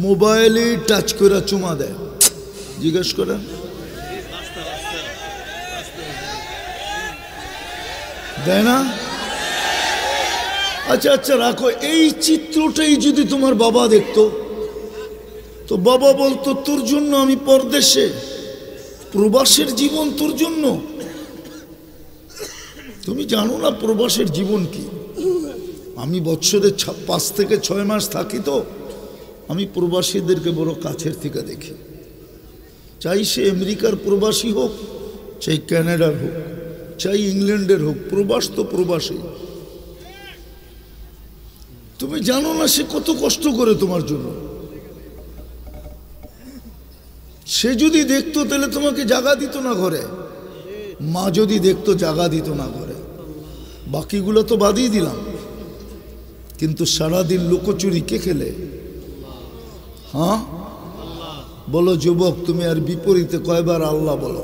মোবাইলে টাচ করে চুমা দেয়, জিজ্ঞেস করেন দেয় না? আচ্ছা আচ্ছা রাখো, এই চিত্রটাই যদি তোমার বাবা দেখতো তো বাবা বলতো তোর জন্য আমি পরদেশে, প্রবাসের জীবন তোর জন্য। তুমি জানো না প্রবাসের জীবন কি? আমি বছরে 5 থেকে 6 মাস থাকি, তো আমি প্রবাসীদেরকে বড় কাছের থেকে দেখি। চাই সে আমেরিকার প্রবাসী হোক, চাই কানাডার হোক, চাই ইংল্যান্ডের হোক, প্রবাস তো প্রবাসী। তুমি জানো না সে কত কষ্ট করে তোমার জন্য। সে যদি দেখতো তাহলে তোমাকে জায়গা দিত না ঘরে, মা যদি দেখতো জায়গা দিত না ঘরে। বাকিগুলো তো বাদই দিলাম, কিন্তু সারাদিন লুকোচুরি কে খেলে? হ্যাঁ বলো যুবক, তুমি আর বিপরীতে কয়বার আল্লাহ বলো?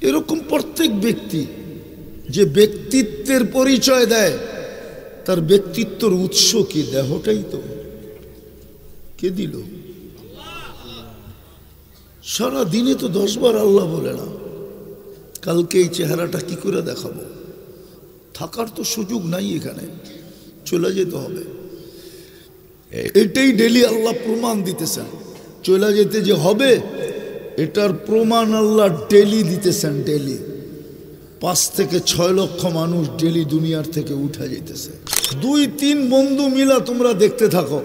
এরকম প্রত্যেক ব্যক্তি যে ব্যক্তিত্বের পরিচয় দেয়, তার ব্যক্তিত্বের উৎস কি? দেহটাই তো। কে দিল? সারা দিনে তো 10 বার আল্লাহ বলে না। কালকে এই চেহারাটা কি করে দেখাবো? থাকার তো সুযোগ নাই, এখানে চলে যেতে হবে। এটাই ডেলি আল্লাহ প্রমাণ দিতেছেন। চলে যেতে যে হবে এটার প্রমাণ আল্লাহ ডেলি দিতেছেন। ডেলি 5 থেকে 6 লক্ষ মানুষ ডেলি দুনিয়ার থেকে উঠে যেতেছে। 2-3 বন্ধু মিলা তোমরা দেখতে থাকো।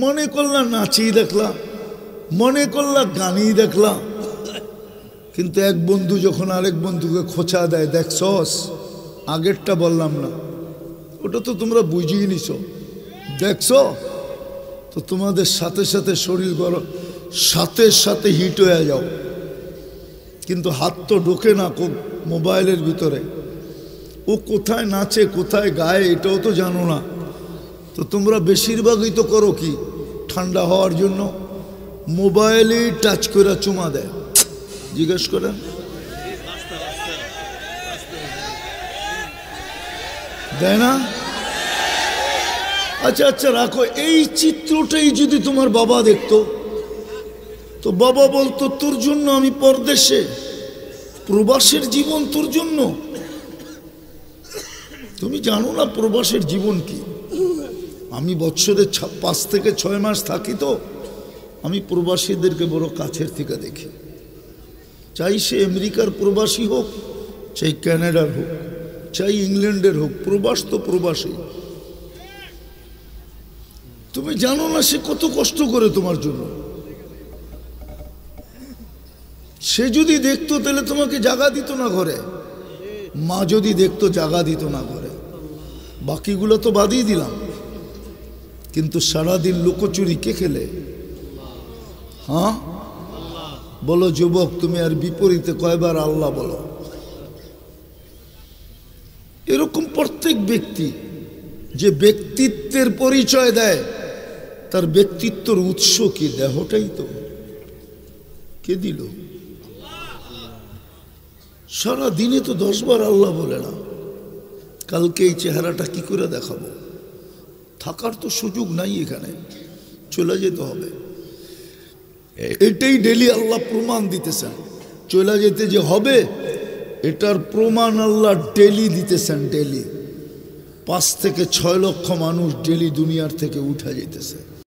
মনে করলা নাচেই দেখলা, মনে করলা গানেই দেখলা, কিন্তু এক বন্ধু যখন আরেক বন্ধুকে খোঁচা দেয়, দেখছস আগেরটা বললাম না, ওটা তো তোমরা বুঝিয়ে নিছো, দেখছো তো তোমাদের সাথে সাথে শরীর গরম, সাথে সাথে হিট হয়ে যাও। কিন্তু হাত তো ঢোকে না মোবাইলের ভিতরে। ও কোথায় নাচে কোথায় গায় এটাও তো জানো না। তো তোমরা বেশিরভাগই তো করো কি, ঠান্ডা হওয়ার জন্য মোবাইলে টাচ করে চুমা দেয়, জিজ্ঞেস করেন দেয় না? আচ্ছা আচ্ছা রাখো, এই চিত্রটাই যদি তোমার বাবা দেখতো তো বাবা বলতো তোর জন্য আমি পরদেশে, প্রবাসের জীবন তোর জন্য। তুমি জানো না প্রবাসের জীবন কি? আমি বছরে 5 থেকে 6 মাস থাকি, তো আমি প্রবাসীদেরকে বড় কাছের থেকে দেখি। চাই সে আমেরিকার প্রবাসী হোক, চাই কানাডার হোক, চাই ইংল্যান্ডের হোক, প্রবাস তো প্রবাসী। তুমি জানো না সে কত কষ্ট করে তোমার জন্য। সে যদি দেখতো তাহলে তোমাকে জায়গা দিত না ঘরে, মা যদি দেখতো জায়গা দিত না ঘরে। বাকিগুলো তো বাদই দিলাম, কিন্তু সারাদিন লুকোচুরি কে খেলে? হ্যাঁ বলো যুবক, তুমি আর বিপরীতে কয়বার আল্লাহ বলো? এরকম প্রত্যেক ব্যক্তি যে ব্যক্তিত্বের পরিচয় দেয়, তার ব্যক্তিত্বের উৎস কি? দেহটাই তো। কে দিল? সারা দিনে তো 10 বার আল্লাহ বলে না। কালকে এই চেহারাটা কি করে দেখাবো? থাকার তো সুযোগ নাই, এখানে চলে যেতে হবে। এটাই ডেলি আল্লাহ প্রমাণ দিতেছেন। চলে যেতে যে হবে এটার প্রমাণ আল্লাহ ডেলি দিতেছেন। ডেলি 5 থেকে 6 লক্ষ মানুষ ডেলি দুনিয়ার থেকে উঠে যেতেছে।